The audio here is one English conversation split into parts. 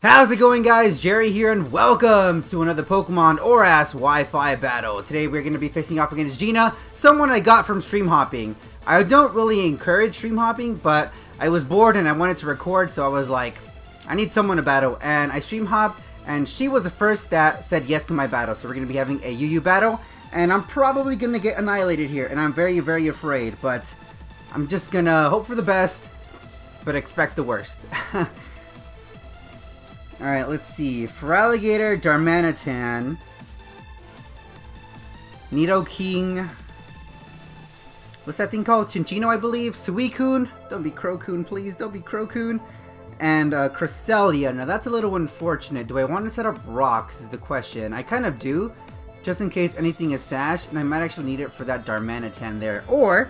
How's it going, guys? Jerry here, and welcome to another Pokemon ORAS Wi-Fi battle. Today we're going to be facing off against Gina, someone I got from stream hopping. I don't really encourage stream hopping, but I was bored and I wanted to record, so I was like, I need someone to battle, and I stream hopped, and she was the first that said yes to my battle. So we're going to be having a UU battle, and I'm probably going to get annihilated here, and I'm very, very afraid, but I'm just going to hope for the best, but expect the worst. Alright, let's see. Feraligatr, Darmanitan, Nidoking. What's that thing called? Chinchino, I believe. Suicune. Don't be Crocoon, please. Don't be Crocoon. And Cresselia. Now, that's a little unfortunate. Do I want to set up rocks is the question. I kind of do. Just in case anything is sashed. And I might actually need it for that Darmanitan there. Or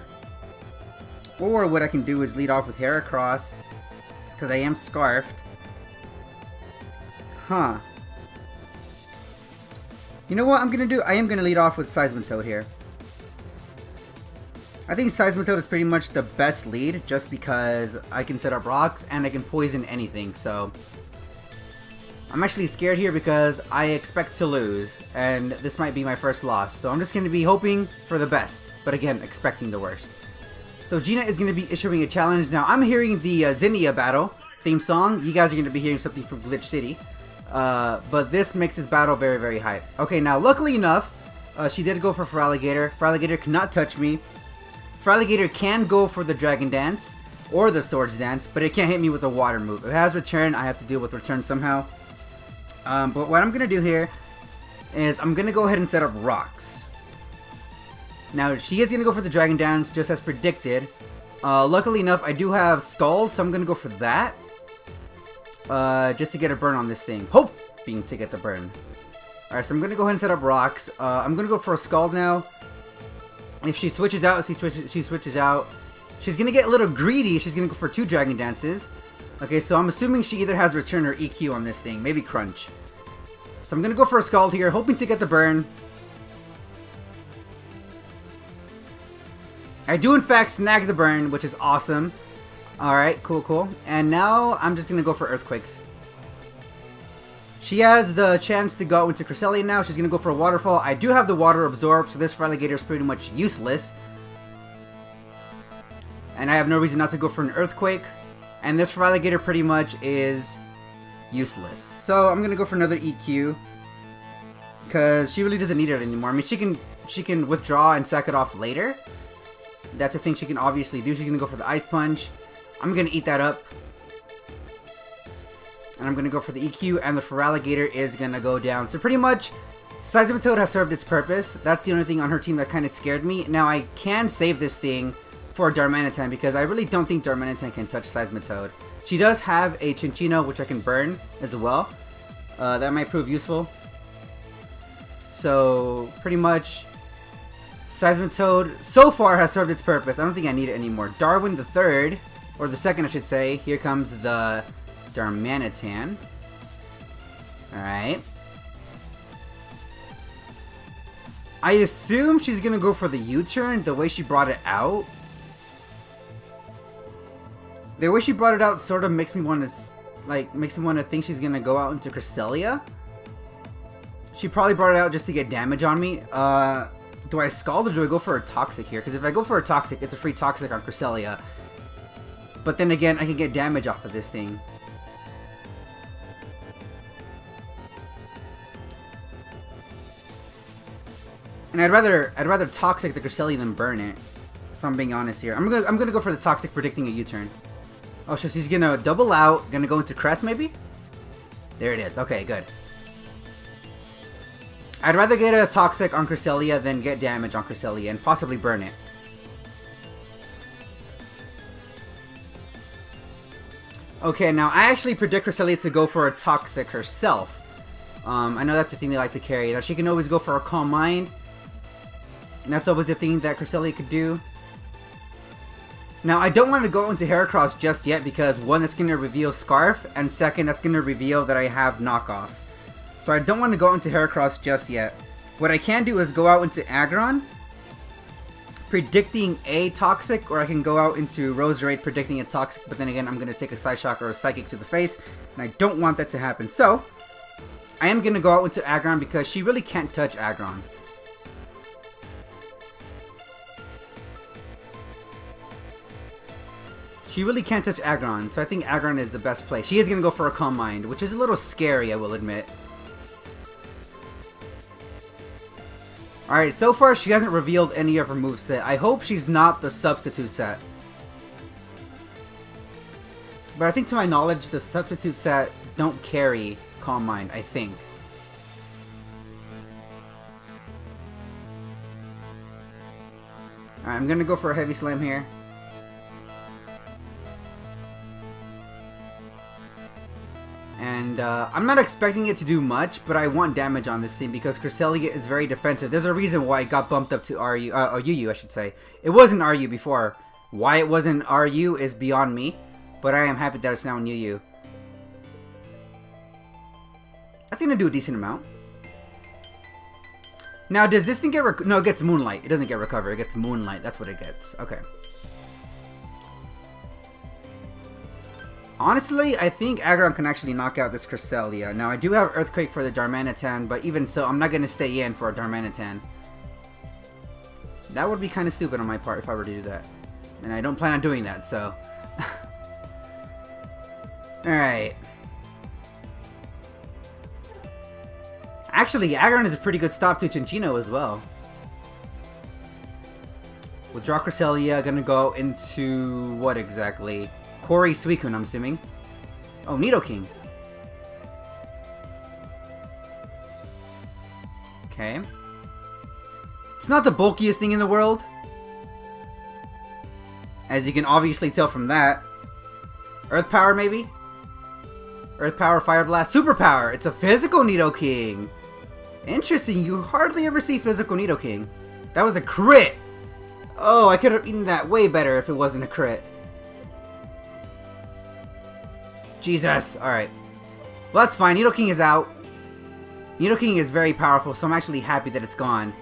what I can do is lead off with Heracross. Because I am Scarfed. Huh. You know what I'm gonna do? I am gonna lead off with Seismitoad here. I think Seismitoad is pretty much the best lead just because I can set up rocks and I can poison anything, so I'm actually scared here because I expect to lose and this might be my first loss, so I'm just gonna be hoping for the best, but again, expecting the worst. So Gina is gonna be issuing a challenge. Now I'm hearing the Zinnia battle theme song. You guys are gonna be hearing something from Glitch City. But this makes this battle very, very hype. Okay, now luckily enough, she did go for Feraligatr. Feraligatr cannot touch me. Feraligatr can go for the Dragon Dance or the Swords Dance, but it can't hit me with a water move. If it has Return, I have to deal with Return somehow. But what I'm going to do here is I'm going to go ahead and set up rocks. Now, she is going to go for the Dragon Dance just as predicted. Luckily enough, I do have Scald, so I'm going to go for that. Just to get a burn on this thing. Hoping to get the burn. Alright, so I'm going to go ahead and set up rocks. I'm going to go for a Scald now. If she switches out, she switches out. She's going to get a little greedy. She's going to go for 2 Dragon Dances. Okay, so I'm assuming she either has Return or EQ on this thing. Maybe Crunch. So I'm going to go for a Scald here, hoping to get the burn. I do in fact snag the burn, which is awesome. Alright, cool. And now I'm just going to go for Earthquakes. She has the chance to go into Cresselia now. She's going to go for a Waterfall. I do have the Water Absorb, so this Feraligatr is pretty much useless. And I have no reason not to go for an Earthquake. And this Feraligatr pretty much is useless. So I'm going to go for another EQ. Because she really doesn't need it anymore. I mean, she can withdraw and sack it off later. That's a thing she can obviously do. She's going to go for the Ice Punch. I'm going to eat that up. And I'm going to go for the EQ, and the Feraligatr is going to go down. So pretty much, Seismitoad has served its purpose. That's the only thing on her team that kind of scared me. Now, I can save this thing for Darmanitan, because I really don't think Darmanitan can touch Seismitoad. She does have a Chinchino, which I can burn as well. That might prove useful. So, pretty much, Seismitoad so far has served its purpose. I don't think I need it anymore. Darwin the third. Or the second, I should say. Here comes the Darmanitan. Alright. I assume she's going to go for the U-turn, the way she brought it out. The way she brought it out sort of makes me want to think she's going to go out into Cresselia. She probably brought it out just to get damage on me. Do I Scald or do I go for a Toxic here? Because if I go for a Toxic, it's a free Toxic on Cresselia. But then again, I can get damage off of this thing. And I'd rather Toxic the Cresselia than burn it. If I'm being honest here. I'm gonna go for the Toxic predicting a U-turn. Oh, so she's gonna double out, gonna go into Crest maybe? There it is. Okay, good. I'd rather get a Toxic on Cresselia than get damage on Cresselia and possibly burn it. Okay, now I actually predict Cresselia to go for a Toxic herself. I know that's the thing they like to carry. Now she can always go for a Calm Mind. And that's always the thing that Cresselia could do. Now I don't want to go into Heracross just yet because one, that's going to reveal Scarf, and second, that's going to reveal that I have Knockoff. So I don't want to go into Heracross just yet. What I can do is go out into Aggron, predicting a Toxic, or I can go out into Roserade predicting a Toxic, but then again, I'm going to take a Psyshock or a Psychic to the face, And I don't want that to happen. So, I am going to go out into Aggron because she really can't touch Aggron. She really can't touch Aggron, so I think Aggron is the best play. She is going to go for a Calm Mind, which is a little scary, I will admit. Alright, so far she hasn't revealed any of her moveset. I hope she's not the substitute set. But I think to my knowledge, the substitute set don't carry Calm Mind, I think. Alright, I'm going to go for a Heavy Slam here. And I'm not expecting it to do much, but I want damage on this team because Cresselia is very defensive. There's a reason why it got bumped up to RU, or UU I should say. It wasn't RU before. Why it wasn't RU is beyond me, but I am happy that it's now in UU. That's gonna do a decent amount. Now does this thing get no, it gets Moonlight. It doesn't get Recover, it gets Moonlight. That's what it gets. Okay. Honestly, I think Aggron can actually knock out this Cresselia. Now, I do have Earthquake for the Darmanitan, but even so, I'm not going to stay in for a Darmanitan. That would be kind of stupid on my part if I were to do that. And I don't plan on doing that, so... Alright. Actually, Aggron is a pretty good stop to Cinccino as well. Withdraw Cresselia, gonna go into... what exactly? Corey Suicune, I'm assuming. Oh, Nidoking. Okay. It's not the bulkiest thing in the world. As you can obviously tell from that. Earth Power, maybe? Earth Power, Fire Blast, Super Power! It's a physical Nidoking! Interesting, you hardly ever see physical Nidoking. That was a crit! Oh, I could have eaten that way better if it wasn't a crit. Jesus. Alright. Well, that's fine. Nidoking is out. Nidoking is very powerful, so I'm actually happy that it's gone.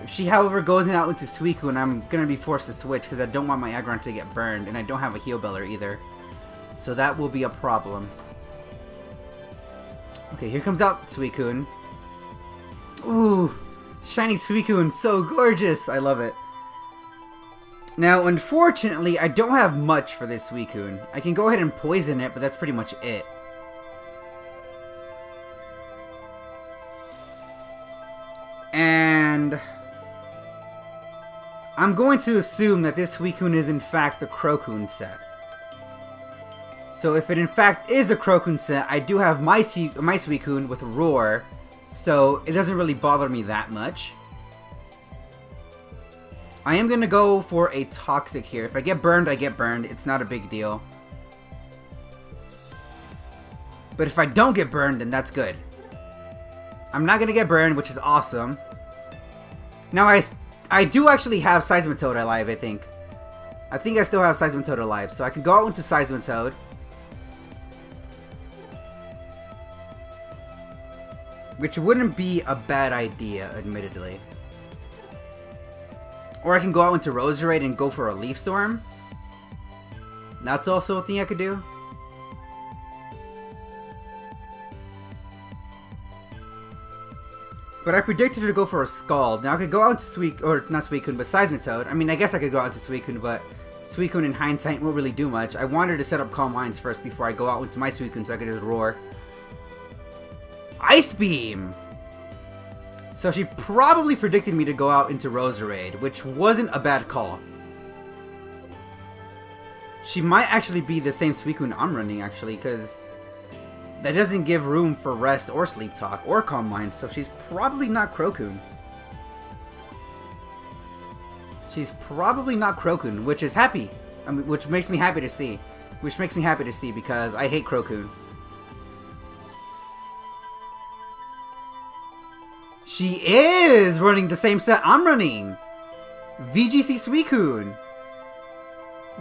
If she, however, goes out into Suicune, I'm going to be forced to switch because I don't want my Aggron to get burned, and I don't have a Heal Beller either. So that will be a problem. Okay, here comes out Suicune. Ooh, shiny Suicune, so gorgeous. I love it. Now, unfortunately, I don't have much for this Suicune. I can go ahead and poison it, but that's pretty much it. And I'm going to assume that this Suicune is in fact the Crocoon set. So if it in fact is a Crocoon set, I do have my Suicune with Roar, so it doesn't really bother me that much. I am going to go for a Toxic here. If I get burned, I get burned. It's not a big deal. But if I don't get burned, then that's good. I'm not going to get burned, which is awesome. Now, I do actually have Seismitoad alive, I think. I think I still have Seismitoad alive. So I can go out into Seismitoad. Which wouldn't be a bad idea, admittedly. Or I can go out into Roserade and go for a Leaf Storm. That's also a thing I could do. But I predicted her to go for a Scald. Now I could go out into not Suicune, but Seismitoad. I mean, I guess I could go out to Suicune, but Suicune in hindsight won't really do much. I wanted to set up Calm Minds first before I go out into my Suicune so I could just roar. Ice Beam! So she probably predicted me to go out into Roserade, which wasn't a bad call. She might actually be the same Suicune I'm running, actually, because that doesn't give room for Rest or Sleep Talk or Calm Mind, so she's probably not Crocoon. She's probably not Crocoon, which is happy. I mean, which makes me happy to see. Which makes me happy to see because I hate Crocoon. She is running the same set I'm running! VGC Suicune!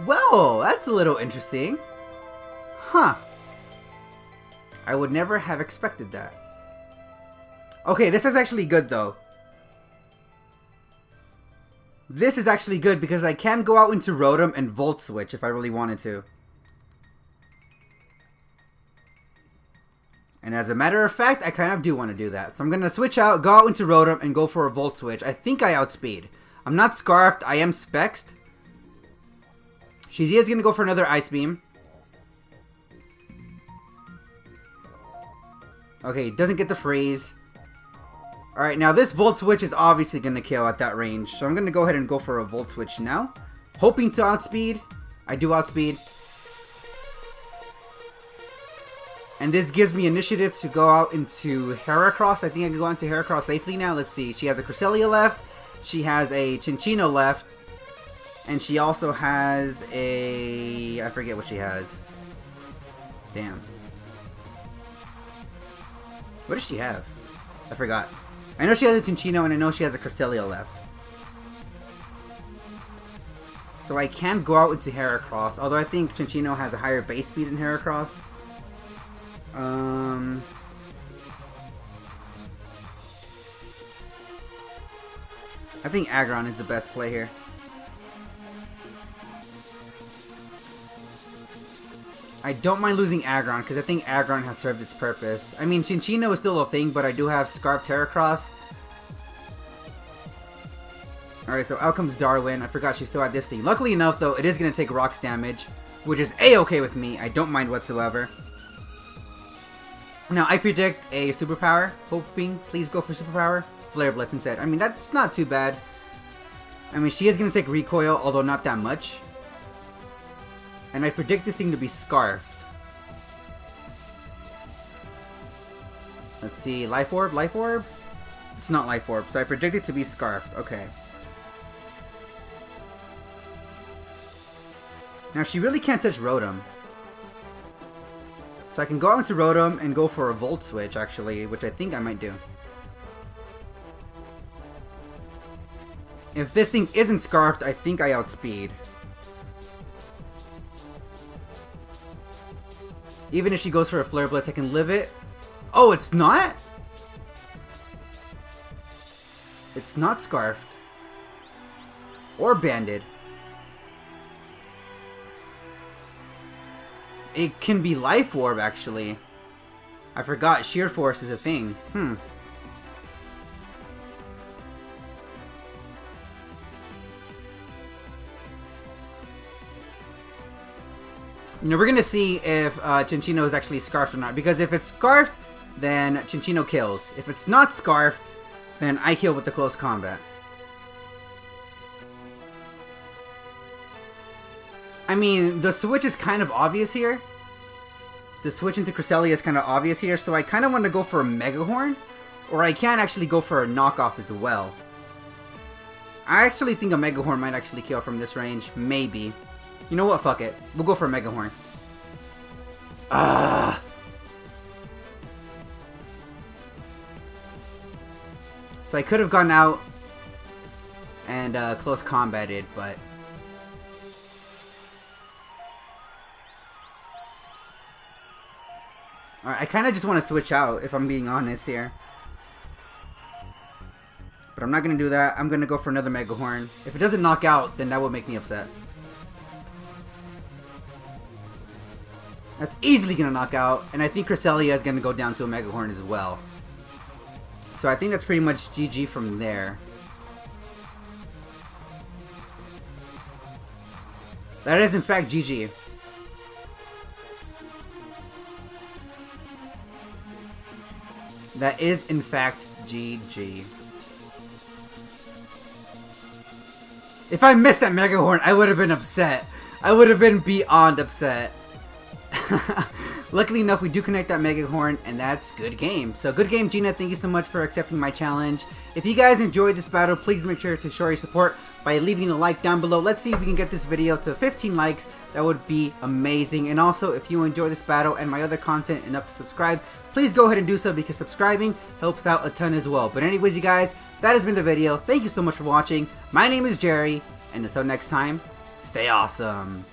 Well, that's a little interesting. Huh. I would never have expected that. Okay, this is actually good though. This is actually good because I can go out into Rotom and Volt Switch if I really wanted to. And as a matter of fact, I kind of do want to do that. So I'm going to switch out, go out into Rotom, and go for a Volt Switch. I think I outspeed. I'm not Scarfed. I am Spexed. She is going to go for another Ice Beam. Okay, doesn't get the freeze. Alright, now this Volt Switch is obviously going to kill at that range. So I'm going to go ahead and go for a Volt Switch now. Hoping to outspeed. I do outspeed. And this gives me initiative to go out into Heracross. I think I can go into Heracross safely now. Let's see. She has a Cresselia left. She has a Cinccino left. And she also has a... I forget what she has. Damn. What does she have? I forgot. I know she has a Cinccino and I know she has a Cresselia left. So I can go out into Heracross. Although I think Cinccino has a higher base speed than Heracross. I think Aggron is the best play here. I don't mind losing Aggron because I think Aggron has served its purpose. I mean, Cinccino is still a thing, but I do have Scarf Heracross. Alright, so out comes Darwin. I forgot she still had this thing. Luckily enough, though, it is going to take rocks damage, which is A-okay with me. I don't mind whatsoever. Now, I predict a superpower. Hoping, please go for superpower. Flare Blitz instead. I mean, that's not too bad. I mean, she is going to take recoil, although not that much. And I predict this thing to be Scarfed. Let's see. Life Orb? Life Orb? It's not Life Orb, so I predict it to be Scarfed. Okay. Now, she really can't touch Rotom. So I can go out into Rotom and go for a Volt Switch, actually, which I think I might do. If this thing isn't Scarfed, I think I outspeed. Even if she goes for a Flare Blitz, I can live it. Oh, it's not? It's not Scarfed. Or Banded. It can be Life Orb, actually. I forgot Sheer Force is a thing. You know, we're going to see if Cinccino is actually Scarfed or not. Because if it's Scarfed, then Cinccino kills. If it's not Scarfed, then I kill with the close combat. I mean, the switch is kind of obvious here. The switch into Cresselia is kind of obvious here. So I kind of want to go for a Mega Horn. Or I can actually go for a knockoff as well. I actually think a Mega Horn might actually kill from this range. Maybe. You know what? Fuck it. We'll go for a Mega Horn. So I could have gone out and close combated, but... Alright, I kind of just want to switch out, if I'm being honest here. But I'm not going to do that. I'm going to go for another Mega Horn. If it doesn't knock out, then that will make me upset. That's easily going to knock out, and I think Cresselia is going to go down to a Mega Horn as well. So I think that's pretty much GG from there. That is in fact GG. That is in fact GG. If I missed that Mega Horn, I would have been upset. I would have been beyond upset. Luckily enough, we do connect that Mega Horn, and that's good game. So good game, Gina. Thank you so much for accepting my challenge. If you guys enjoyed this battle, please make sure to show your support by leaving a like down below. Let's see if we can get this video to 15 likes. That would be amazing. And also, if you enjoy this battle and my other content enough to subscribe, please go ahead and do so because subscribing helps out a ton as well. But anyways, you guys, that has been the video. Thank you so much for watching. My name is Jerry, and until next time, stay awesome.